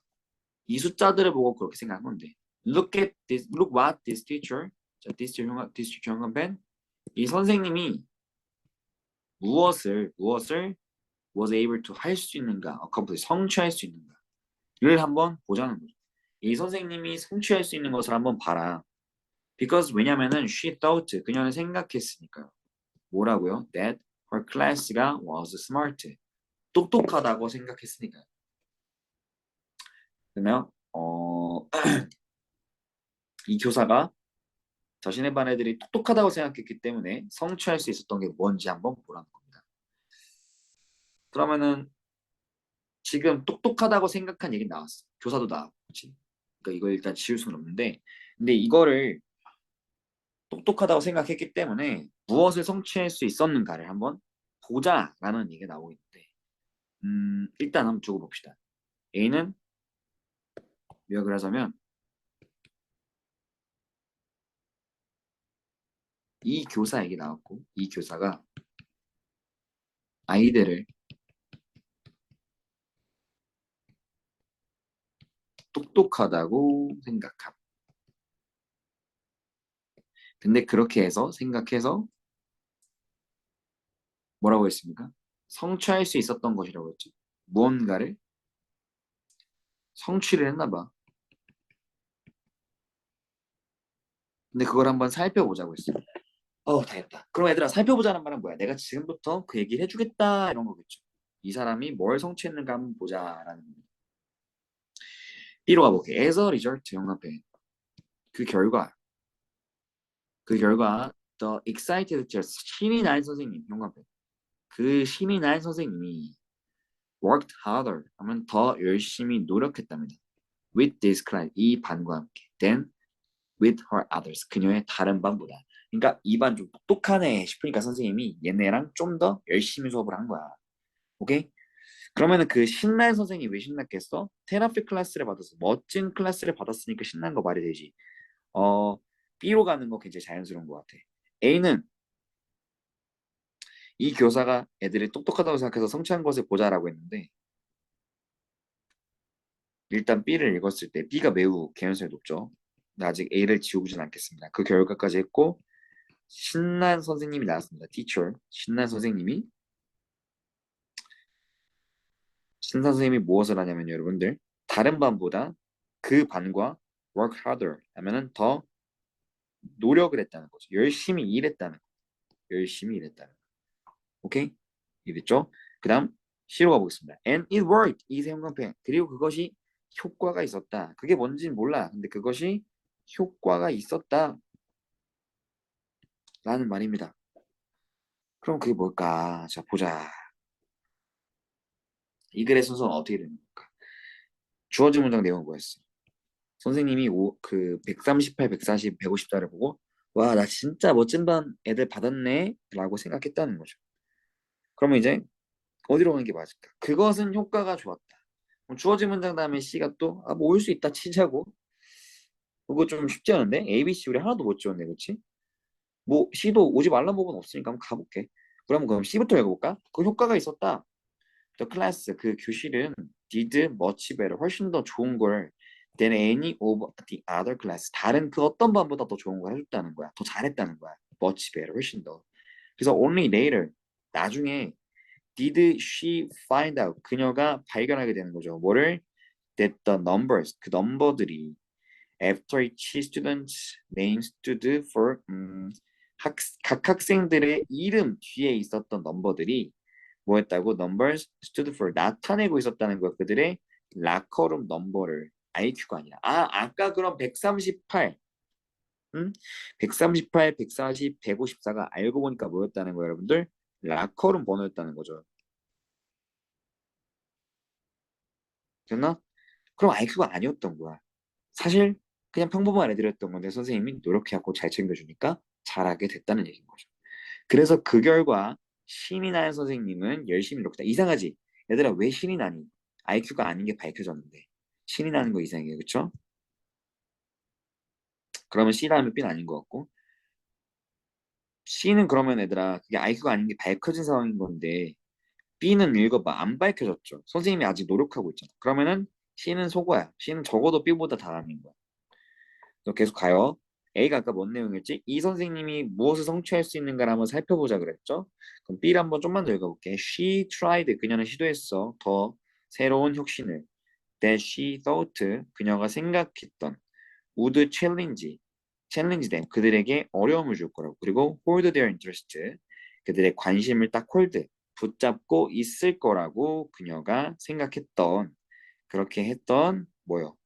이 숫자들을 보고 그렇게 생각한 건데. Look what this teacher, 자, this teacher 형광펜. 이 선생님이 무엇을 was able to 할 수 있는가, accomplish, 성취할 수 있는가를 한번 보자는 거죠. 이 선생님이 성취할 수 있는 것을 한번 봐라. Because 왜냐면은 she thought, 그녀는 생각했으니까요. 뭐라고요? That her class가 was smart. 똑똑하다고 생각했으니까요. 그러면 이 교사가 자신의 반 애들이 똑똑하다고 생각했기 때문에 성취할 수 있었던 게 뭔지 한번 보라는 겁니다. 그러면은 지금 똑똑하다고 생각한 얘기 나왔어. 교사도 나왔고, 그렇지? 그러니까 이걸 일단 지울 수는 없는데, 근데 이거를 똑똑하다고 생각했기 때문에 무엇을 성취할 수 있었는가를 한번 보자라는 얘기가 나오고 있는데, 일단 한번 두고 봅시다. A는 요약을 하자면 이 교사 얘기 나왔고 이 교사가 아이들을 똑똑하다고 생각함. 근데 그렇게 해서 생각해서 뭐라고 했습니까? 성취할 수 있었던 것이라고 했죠. 무언가를 성취를 했나 봐. 근데 그걸 한번 살펴보자고 했어요. 다 했다. 그럼 얘들아 살펴보자는 말은 뭐야? 내가 지금부터 그 얘기를 해주겠다 이런 거겠죠. 이 사람이 뭘 성취했는가 한번 보자라는 겁니다. B로 가볼게. As a result 영합해. 그 결과 the excited teacher 신이 난 선생님 영합해. 그 신이 난 선생님이 worked harder 하면 더 열심히 노력했답니다. With this class 이 반과 함께 than with her others 그녀의 다른 반보다. 그러니까 이 반 좀 똑똑하네 싶으니까 선생님이 얘네랑 좀 더 열심히 수업을 한 거야. 오케이? 그러면은 그 신난 선생님이 왜 신났겠어? 테라피 클래스를 받았어. 멋진 클래스를 받았으니까 신난 거 말이 되지. 어, B로 가는 거 굉장히 자연스러운 것 같아. A는 이 교사가 애들이 똑똑하다고 생각해서 성취한 것을 보자라고 했는데 일단 B를 읽었을 때 B가 매우 개연성이 높죠. 근데 아직 A를 지우진 않겠습니다. 그 결과까지 했고 신난 선생님이 나왔습니다. teacher 신난 선생님이 신난 선생님이 무엇을 하냐면 여러분들 다른 반보다 그 반과 work harder 하면은 더 노력을 했다는 거죠. 열심히 일했다는 거. 열심히 일했다는 거. 오케이? 이해됐죠? 그 다음 C로 가보겠습니다. And it worked. 이세훈관패. 그리고 그것이 효과가 있었다. 그게 뭔지는 몰라. 근데 그것이 효과가 있었다. 라는 말입니다. 그럼 그게 뭘까? 자, 보자. 이 글의 순서는 어떻게 되는 걸까? 주어진 문장 내용은 뭐였어? 선생님이 그 138, 140, 150자를 보고 와, 나 진짜 멋진 반 애들 받았네 라고 생각했다는 거죠. 그러면 이제 어디로 가는 게 맞을까? 그것은 효과가 좋았다. 그럼 주어진 문장 다음에 C가 또 뭐 올 수 있다 치자고. 그거 좀 쉽지 않은데? A, B, C 우리 하나도 못 지웠네, 그렇지? 뭐 C도 오지 말란 부분 없으니까 한번 가볼게. 그럼 C부터 읽어볼까? 그 효과가 있었다. The class 그 교실은 did much better 훨씬 더 좋은 걸 than any of the other class 다른 그 어떤 반보다 더 좋은 걸 해줬다는 거야. 더 잘했다는 거야. much better 훨씬 더. 그래서 only later 나중에 did she find out 그녀가 발견하게 되는 거죠. 뭐를? That the numbers 그 넘버들이 after each student's name stood for 각 학생들의 이름 뒤에 있었던 넘버들이 뭐였다고? Numbers stood for 나타내고 있었다는 거야. 그들의 라커룸 넘버를 IQ가 아니라 아까 그럼 138 138, 140, 154가 알고 보니까 뭐였다는 거예요, 여러분들? 라커룸 번호였다는 거죠. 됐나? 그럼 IQ가 아니었던 거야. 사실 그냥 평범한 애들이었던 건데 선생님이 노력해갖고 잘 챙겨주니까 잘하게 됐다는 얘기인 거죠. 그래서 그 결과 신이 난 선생님은 열심히 노력했다. 이상하지? 얘들아 왜 신이 나니? IQ가 아닌 게 밝혀졌는데 신이 나는 거 이상해요. 그쵸? 그러면 C 다음에 B는 아닌 것 같고 C는 그러면 얘들아 그게 IQ가 아닌 게 밝혀진 상황인 건데 B는 읽어봐 안 밝혀졌죠. 선생님이 아직 노력하고 있잖아. 그러면은 C는 속어야. C는 적어도 B보다 잘하는 거야. 또 계속 가요. A가 아까 뭔 내용이었지? 이 선생님이 무엇을 성취할 수 있는가를 한번 살펴보자 그랬죠? 그럼 B를 한번 좀만 더 읽어볼게. She tried. 그녀는 시도했어. 더 새로운 혁신을. That she thought. 그녀가 생각했던. would challenge them. 그들에게 어려움을 줄 거라고. 그리고 hold their interest. 그들의 관심을 딱 hold. 붙잡고 있을 거라고 그녀가 생각했던. 그렇게 했던 뭐요?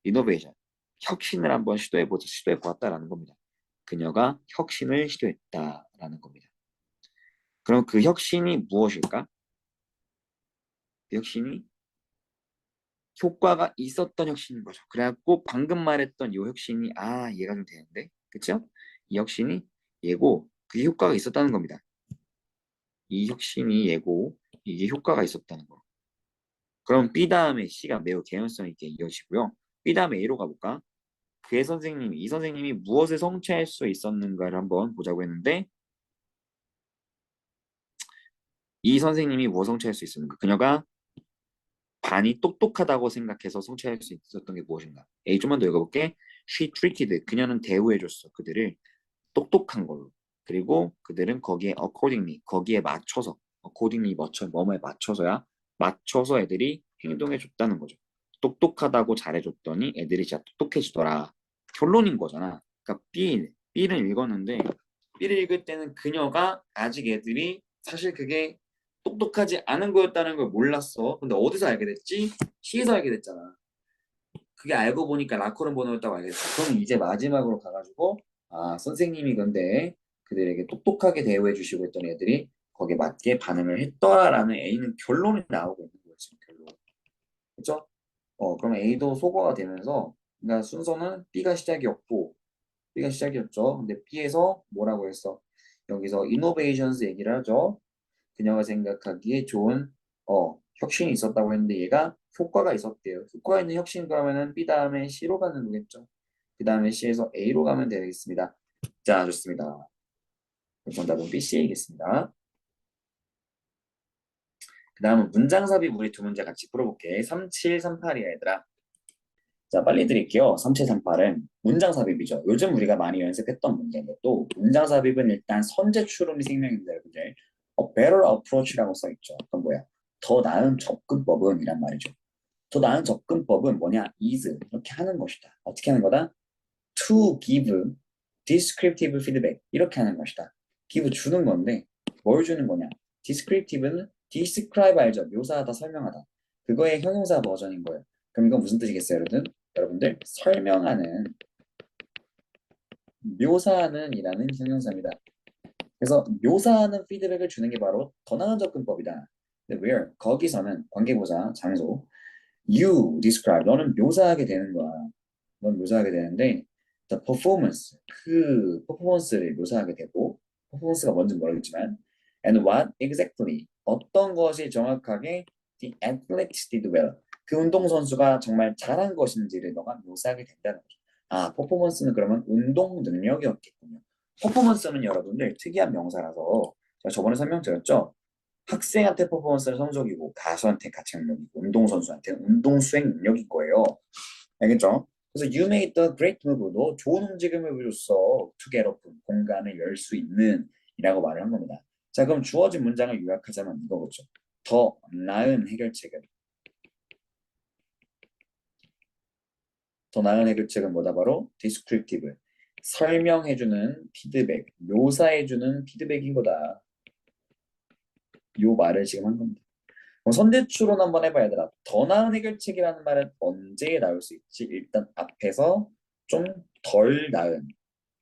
이노베이션. 혁신을 한번 시도해 보았다라는 겁니다. 그녀가 혁신을 시도했다라는 겁니다. 그럼 그 혁신이 무엇일까? 그 혁신이 효과가 있었던 혁신인 거죠. 그래갖고 방금 말했던 이 혁신이 이해가 좀 되는데, 그쵸? 이 혁신이 예고 그게 효과가 있었다는 겁니다. 이 혁신이 예고 이게 효과가 있었다는 거. 그럼 B 다음에 C가 매우 개연성 있게 이어지고요. B 다음에 A로 가볼까? 그의 선생님이 이 선생님이 무엇을 성취할 수 있었는가를 한번 보자고 했는데 이 선생님이 무엇을 성취할 수 있었는가? 그녀가 반이 똑똑하다고 생각해서 성취할 수 있었던 게 무엇인가? A 좀만 더 읽어볼게. She treated 그녀는 대우해줬어 그들을 똑똑한 걸로. 그리고 그들은 거기에 accordingly 거기에 맞춰서 accordingly 뭐뭐에 맞춰서야 맞춰서 애들이 행동해 줬다는 거죠. 똑똑하다고 잘해줬더니 애들이 진짜 똑똑해지더라. 결론인 거잖아. 그러니까 B를 읽었는데 B를 읽을 때는 그녀가 아직 애들이 사실 그게 똑똑하지 않은 거였다는 걸 몰랐어. 근데 어디서 알게 됐지? C에서 알게 됐잖아. 그게 알고 보니까 라커룸 번호였다고 알겠어. 그럼 이제 마지막으로 가가지고 아 선생님이 근데 그들에게 똑똑하게 대우해 주시고 했던 애들이 거기에 맞게 반응을 했더라라는 A는 결론이 나오고 있는 거예요. 지금 결론. 그렇죠? 그럼 A도 소거가 되면서 그러니까 순서는 B가 시작이었고 B가 시작이었죠. 근데 B에서 뭐라고 했어? 여기서 innovations 얘기를 하죠. 그녀가 생각하기에 좋은 혁신이 있었다고 했는데 얘가 효과가 있었대요. 효과 있는 혁신 그러면은 B 다음에 C로 가는 거겠죠. 그 다음에 C에서 A로 가면 되겠습니다. 자, 좋습니다. 그럼 정답은 B, C이겠습니다. 그 다음은 문장 삽입 우리 두 문제 같이 풀어볼게. 3738이야 얘들아. 자, 빨리 드릴게요. 3738은 문장 삽입이죠. 요즘 우리가 많이 연습했던 문제인데 또 문장 삽입은 일단 선제 추론이 생명입니다, 여러분들. better approach라고 써있죠. 그건 뭐야? 더 나은 접근법은 이란 말이죠. 더 나은 접근법은 뭐냐? is 이렇게 하는 것이다. 어떻게 하는 거다? to give descriptive feedback 이렇게 하는 것이다. give 주는 건데 뭘 주는 거냐? descriptive는 describe 알죠? 묘사하다, 설명하다. 그거의 형용사 버전인 거예요. 그럼 이건 무슨 뜻이겠어요, 여러분? 여러분들 설명하는, 묘사하는 이라는 형용사입니다. 그래서 묘사하는 피드백을 주는 게 바로 더 나은 접근법이다. 근데 where 거기서는 관계부사 장소 you describe 너는 묘사하게 되는 거야. 넌 묘사하게 되는데 the performance 그 퍼포먼스를 묘사하게 되고 퍼포먼스가 뭔지 모르겠지만 and what exactly 어떤 것이 정확하게 the athletes did well 그 운동선수가 정말 잘한 것인지를 너가 묘사하게 된다는 거죠. 아, 퍼포먼스는 그러면 운동 능력이었겠군요. 퍼포먼스는 여러분들 특이한 명사라서 제가 저번에 설명드렸죠. 학생한테 퍼포먼스는 성적이고 가수한테 가창력이고 운동선수한테는 운동 수행 능력인 거예요. 알겠죠? 그래서 you made the great move. 너 좋은 움직임을 보여줬어. to get open. 공간을 열 수 있는 이라고 말을 한 겁니다. 자, 그럼 주어진 문장을 요약하자면 이거겠죠. 더 나은 해결책은 더 나은 해결책은 뭐다 바로 descriptive. 설명해주는 피드백, 묘사해주는 피드백인 거다. 요 말을 지금 한 겁니다. 그럼 선대추론 한번 해봐 얘들아. 더 나은 해결책이라는 말은 언제 나올 수 있지? 일단 앞에서 좀 덜 나은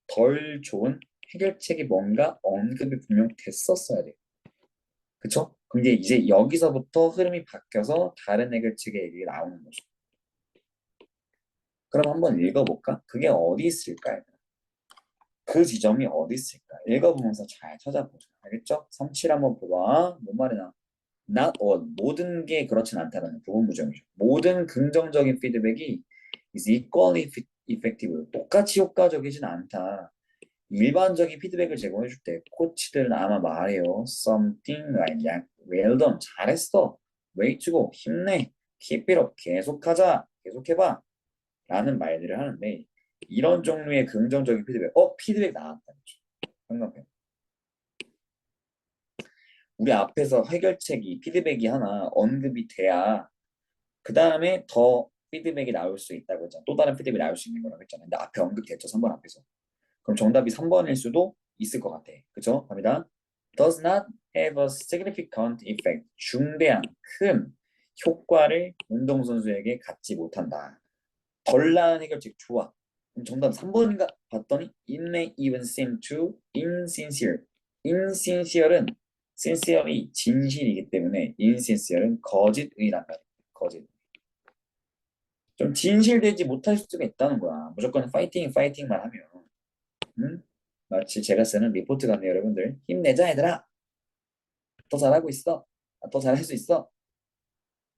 덜 좋은 해결책이 뭔가 언급이 분명 됐었어야 돼. 그쵸? 근데 이제 여기서부터 흐름이 바뀌어서 다른 해결책의 얘기가 나오는 거죠. 그럼 한번 읽어볼까? 그게 어디 있을까요? 그 지점이 어디 있을까? 읽어보면서 잘 찾아보자. 알겠죠? 37 한번 봐봐. 뭔 말이나? Not all. 모든 게 그렇진 않다는 부분 부정이죠. 모든 긍정적인 피드백이 is equally effective. 똑같이 효과적이진 않다. 일반적인 피드백을 제공해 줄 때 코치들은 아마 말해요. Something like that. Well done. 잘했어. 웨이 주고 힘내. Keep it up. 계속하자. 계속해봐. 라는 말들을 하는데 이런 종류의 긍정적인 피드백. 피드백 나왔다. 상관없 우리 앞에서 해결책이 피드백이 하나 언급이 돼야 그 다음에 더 피드백이 나올 수 있다고 했잖아. 또 다른 피드백이 나올 수 있는 거라고 했잖아. 근데 앞에 언급됐죠. 3번 앞에서. 그럼 정답이 3번일 수도 있을 것 같아. 그죠? 갑니다. Does not have a significant effect. 중대한, 큰 효과를 운동선수에게 갖지 못한다. 덜 나은 해결책 좋아. 그럼 정답 3번인가 봤더니 It may even seem too insincere. insincere은 sincerely 진실이기 때문에 insincere은 거짓의란 말이야. 거짓. 좀 진실되지 못할 수가 있다는 거야. 무조건 파이팅만 하면. 응? 마치 제가 쓰는 리포트 같네요, 여러분들. 힘내자, 얘들아. 더 잘하고 있어. 더 잘할 수 있어.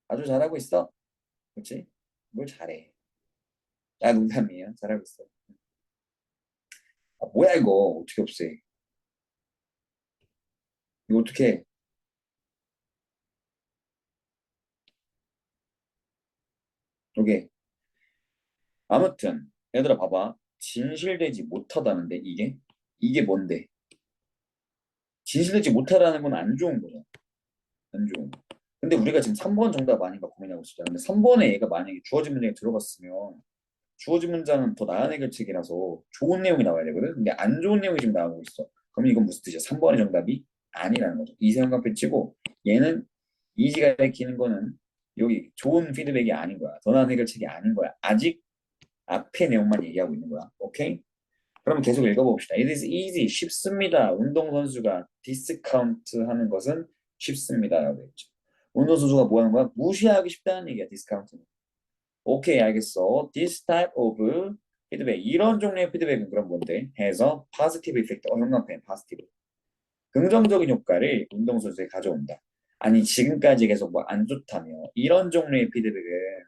아주 잘하고 있어. 그렇지? 뭘 잘해. 아, 농담이에요. 잘하고 있어요. 아, 뭐야 이거 어떻게 없애? 이거 어떻게 해? 이게 아무튼 얘들아 봐봐. 진실되지 못하다는데 이게 뭔데? 진실되지 못하다는 건 안 좋은 거잖아. 안 좋은 거. 근데 우리가 지금 3번 정답 아닌가 고민하고 있었잖아. 근데 3번에 얘가 만약에 주어진 문장에 들어갔으면 주어진 문장은 더 나은 해결책이라서 좋은 내용이 나와야 되거든. 근데 안 좋은 내용이 지금 나오고 있어. 그럼 이건 무슨 뜻이야? 3번의 정답이 아니라는 거죠. 이세영과 배치고 얘는 이지가 가리키는 거는 여기 좋은 피드백이 아닌 거야. 더 나은 해결책이 아닌 거야. 아직 앞의 내용만 얘기하고 있는 거야. 오케이? 그럼 계속 읽어봅시다. It is easy. 쉽습니다. 운동선수가 디스카운트 하는 것은 쉽습니다. 라고 했죠. 운동선수가 뭐 하는 거야? 무시하기 쉽다는 얘기야. 디스카운트는. 오케이, 알겠어. This type of feedback. 이런 종류의 피드백은 그럼 뭔데? 해서 positive effect. 현관펜 positive. 긍정적인 효과를 운동선수에 가져온다. 아니, 지금까지 계속 뭐 안 좋다며. 이런 종류의 피드백은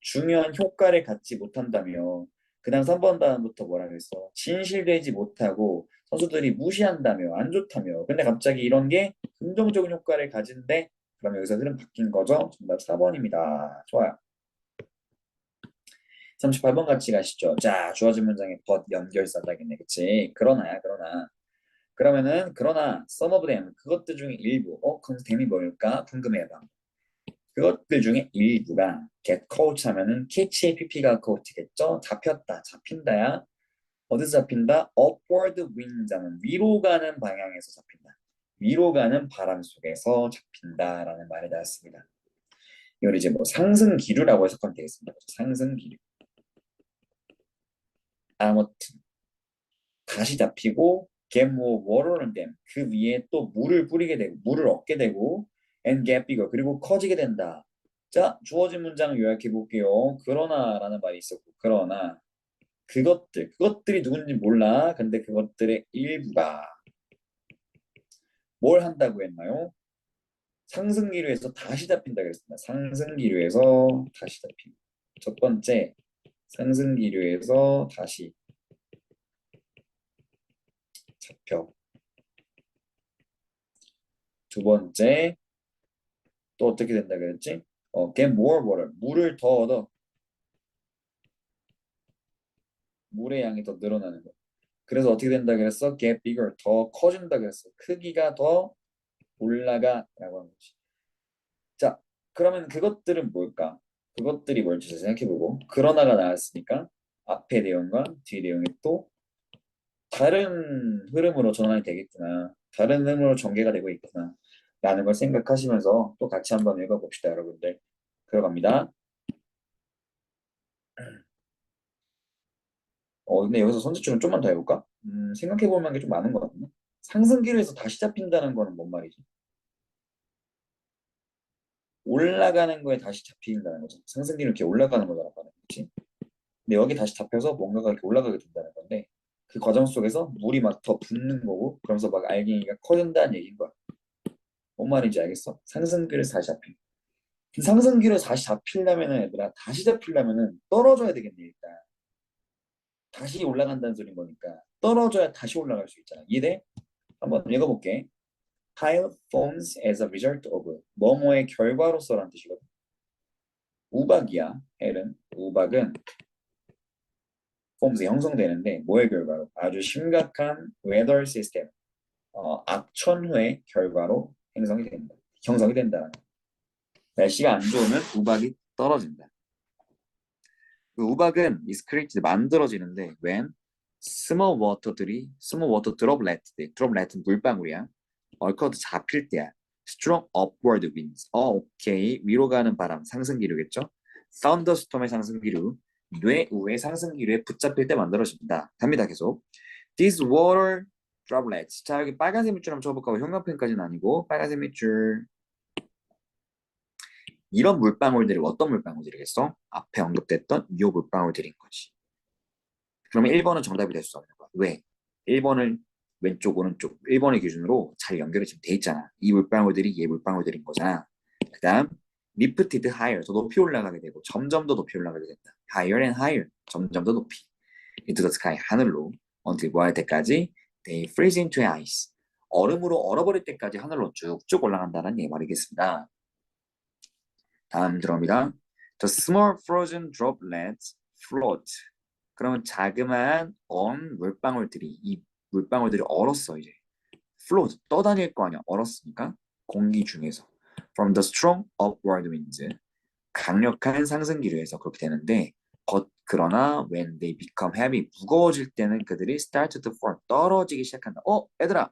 중요한 효과를 갖지 못한다며. 그다음 3번 다음부터 뭐라 그랬어? 진실되지 못하고 선수들이 무시한다며 안 좋다며. 근데 갑자기 이런 게 긍정적인 효과를 가진대. 그럼 여기서 흐름 바뀐 거죠? 정답 4번입니다. 좋아요. 38번 같이 가시죠. 자, 주어진 문장에 but 연결사다겠네. 그치? 그러나. 그러나 some of them 그것들 중에 일부 그럼 댐이 뭘까? 궁금해봐. 그것들 중에 일부가 get caught 하면은 catch의 pp가 caught겠죠? 잡혔다, 잡힌다야. 어디서 잡힌다? upward winds 하면 위로 가는 방향에서 잡힌다. 위로 가는 바람 속에서 잡힌다라는 말이 나왔습니다. 이걸 이제 뭐 상승 기류라고 해석하면 되겠습니다. 상승 기류. 아무튼 다시 잡히고 get more water on them. 그 위에 또 물을 뿌리게 되고 물을 얻게 되고 and get bigger. 그리고 커지게 된다. 자, 주어진 문장을 요약해 볼게요. 그러나라는 말이 있었고 그러나 그것들이 누군지 몰라. 근데 그것들의 일부가 뭘 한다고 했나요? 상승기류에서 다시 잡힌다 그랬습니다. 상승기류에서 다시 잡힌. 첫 번째, 상승기류에서 다시 잡혀. 두 번째, 또 어떻게 된다 그랬지? get more water. 물을 더 얻어. 물의 양이 더 늘어나는 거. 그래서 어떻게 된다 그랬어? get bigger. 더 커진다 그랬어. 크기가 더 올라가라고 하는 거지. 자, 그러면 그것들은 뭘까? 그것들이 뭘지 생각해보고 그러나가 나왔으니까 앞의 내용과 뒤 내용이 또 다른 흐름으로 전환이 되겠구나. 다른 흐름으로 전개가 되고 있구나. 라는 걸 생각하시면서 또 같이 한번 읽어봅시다, 여러분들. 들어갑니다. 근데 여기서 선제출은 좀만 더 해볼까? 생각해볼 만한 게 좀 많은 것 같네. 상승기로에서 다시 잡힌다는 거는 뭔 말이지? 올라가는 거에 다시 잡힌다는 거죠. 상승기로 이렇게 올라가는 거잖아, 그렇지? 근데 여기 다시 잡혀서 뭔가가 이렇게 올라가게 된다는 건데 그 과정 속에서 물이 막 더 붙는 거고 그러면서 막 알갱이가 커진다는 얘기인 거야. 뭔 말인지 알겠어? 상승기로에서 다시 잡힌. 상승기로에서 다시 잡히려면은 얘들아 다시 잡히려면은 떨어져야 되겠네 일단. 다시 올라간다는 소린 거니까 떨어져야 다시 올라갈 수 있잖아. 이해돼? 한번 읽어볼게. Hail forms as a result of 뭐뭐의 결과로서라는 뜻이거든. 우박이야. hail은 우박은 forms 형성되는데 뭐의 결과로? 아주 심각한 weather system 악천후의 결과로 형성이 된다. 날씨가 안 좋으면 우박이 떨어진다. 그 우박은 is created 만들어지는데 when small water droplet은 물방울이야. 얼커드 잡힐 때야. strong upward winds. 오케이. 위로 가는 바람, 상승기류겠죠? thunderstorm의 상승기류, 뇌우의 상승기류에 붙잡힐 때 만들어진다. 갑니다, 계속. These water droplets. 자, 여기 빨간색 밑줄 한번 쳐볼까? 형광펜까지는 아니고 빨간색 밑줄. 이런 물방울들이 어떤 물방울들이겠어? 앞에 언급됐던 이 물방울들인 거지. 그러면 1번은 정답이 될 수 없는 거야. 왜? 1번을 왼쪽 오른쪽 1번의 기준으로 잘 연결이 지금 돼 있잖아. 이 물방울들이 얘 물방울들인 거잖아. 그 다음 lifted higher, 더 높이 올라가게 되고 점점 더 높이 올라가게 된다. higher and higher, 점점 더 높이. into the sky, 하늘로. until 뭐 할 때까지? they freeze into ice. 얼음으로 얼어버릴 때까지 하늘로 쭉쭉 올라간다는 예 말이겠습니다. 다음 들어옵니다. The small frozen droplets float. 그러면 자그마한 물방울들이 이 물방울들이 얼었어 이제. float 떠다닐 거 아니야. 얼었으니까 공기 중에서. From the strong upward winds. 강력한 상승기류에서 그렇게 되는데 그러나 when they become heavy 무거워질 때는 그들이 start to fall 떨어지기 시작한다. 얘들아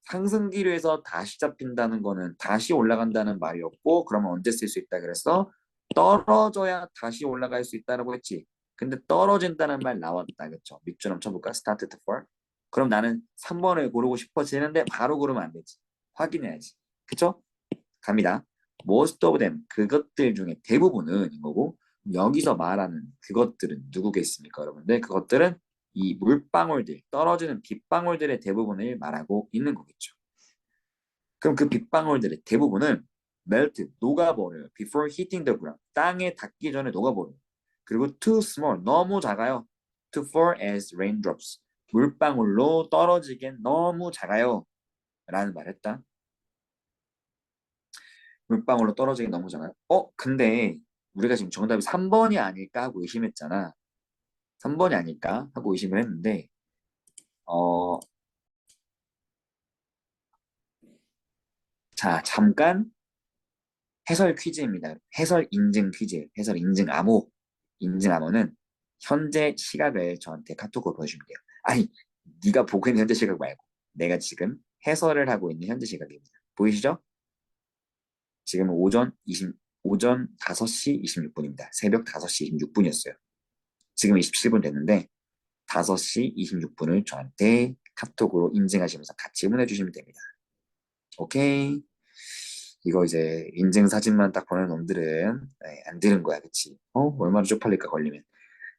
상승기류에서 다시 잡힌다는 거는 다시 올라간다는 말이었고 그러면 언제 쓸 수 있다 그랬어? 떨어져야 다시 올라갈 수 있다라고 했지. 근데 떨어진다는 말 나왔다 그쵸? 밑줄 한번 쳐볼까? start to fall. 그럼 나는 3번을 고르고 싶어지는데 바로 고르면 안 되지. 확인해야지. 그쵸? 갑니다. most of them 그것들 중에 대부분은 이거고 여기서 말하는 그것들은 누구겠습니까 여러분들? 그것들은 이 물방울들 떨어지는 빗방울들의 대부분을 말하고 있는 거겠죠. 그럼 그 빗방울들의 대부분은 melt 녹아버려요. before hitting the ground 땅에 닿기 전에 녹아버려요. 그리고 too small 너무 작아요. to fall as raindrops 물방울로 떨어지기엔 너무 작아요 라는 말을 했다. 물방울로 떨어지기 너무 작아요. 근데 우리가 지금 정답이 3번이 아닐까 하고 의심했잖아. 3번이 아닐까 하고 의심을 했는데 자 잠깐 해설 퀴즈입니다. 해설 인증 퀴즈, 해설 인증 암호. 인증 암호는 현재 시각을 저한테 카톡으로 보내주면 돼요. 아니 네가 보고 있는 현재 시각 말고 내가 지금 해설을 하고 있는 현재 시각입니다. 보이시죠? 지금 오전 5시 26분입니다. 새벽 5시 26분이었어요. 지금 27분 됐는데 5시 26분을 저한테 카톡으로 인증하시면서 같이 보내주시면 됩니다. 오케이. 이거 이제 인증 사진만 딱 보내는 놈들은 안 되는 거야, 그치? 얼마나 쪽팔릴까 걸리면.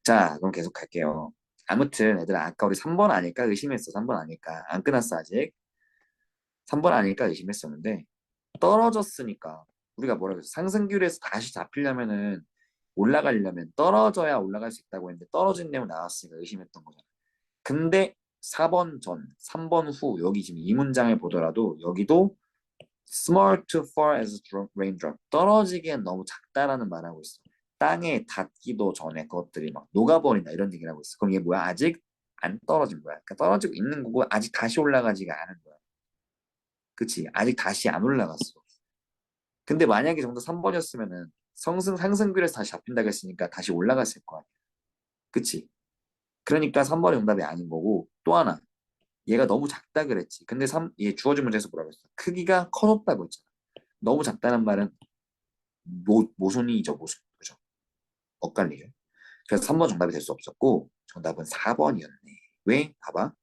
자, 그럼 계속 갈게요. 아무튼 얘들아 아까 우리 3번 아닐까 의심했어. 3번 아닐까. 안 끝났어 아직. 3번 아닐까 의심했었는데 떨어졌으니까 우리가 뭐라고 했어? 상승기류에서 다시 잡히려면은 올라가려면 떨어져야 올라갈 수 있다고 했는데 떨어진 내용 나왔으니까 의심했던 거잖아. 근데 4번 전, 3번 후 여기 지금 이 문장을 보더라도 여기도 small to fall as a raindrop 떨어지기엔 너무 작다라는 말하고 있어. 땅에 닿기도 전에 그것들이 막 녹아버린다 이런 얘기를 하고 있어. 그럼 이게 뭐야? 아직 안 떨어진 거야. 그러니까 떨어지고 있는 거고 아직 다시 올라가지가 않은 거야. 그치? 아직 다시 안 올라갔어. 근데 만약에 정도 3번이었으면은 상승률에서 다시 잡힌다고 했으니까 다시 올라갔을 거 아니야. 그치? 그러니까 3번이 정답이 아닌 거고 또 하나 얘가 너무 작다 그랬지. 근데 얘 주어진 문제에서 뭐라고 했어? 크기가 커졌다고 했잖아. 너무 작다는 말은 모순이죠, 모순. 그죠? 엇갈리죠. 그래서 3번 정답이 될 수 없었고 정답은 4번이었네. 왜? 봐봐.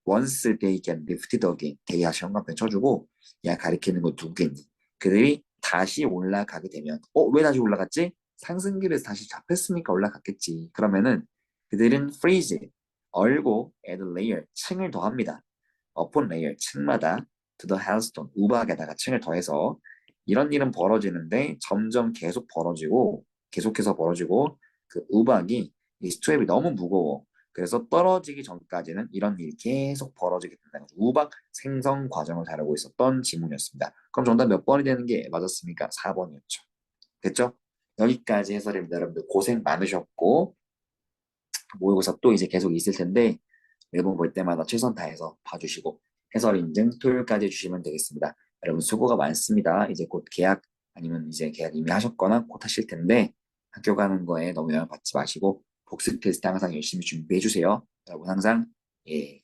Once they get lifted again. they 다시 형광펜 쳐주고 야 가리키는 거 누구겠니? 그들이 다시 올라가게 되면 왜 다시 올라갔지? 상승기를 다시 잡혔으니까 올라갔겠지. 그러면은 그들은 freeze 얼고 add layer 층을 더합니다. upon layer 층마다 to the hailstone 우박에다가 층을 더해서 이런 일은 벌어지는데 점점 계속 벌어지고 계속해서 벌어지고 그 우박이 이 스투랩이 너무 무거워. 그래서 떨어지기 전까지는 이런 일이 계속 벌어지게 된다는 거죠. 우박 생성 과정을 다루고 있었던 지문이었습니다. 그럼 정답 몇 번이 되는 게 맞았습니까? 4번이었죠. 됐죠? 여기까지 해설입니다. 여러분들 고생 많으셨고 모의고사 또 이제 계속 있을 텐데 매번 볼 때마다 최선 다해서 봐주시고 해설 인증 토요일까지 해주시면 되겠습니다. 여러분 수고가 많습니다. 이제 곧 계약 아니면 이제 계약 이미 하셨거나 곧 하실 텐데 학교 가는 거에 너무 영향 받지 마시고 복습 테스트 항상 열심히 준비해 주세요. 여러분 항상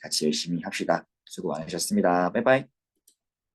같이 열심히 합시다. 수고 많으셨습니다. 빠이빠이.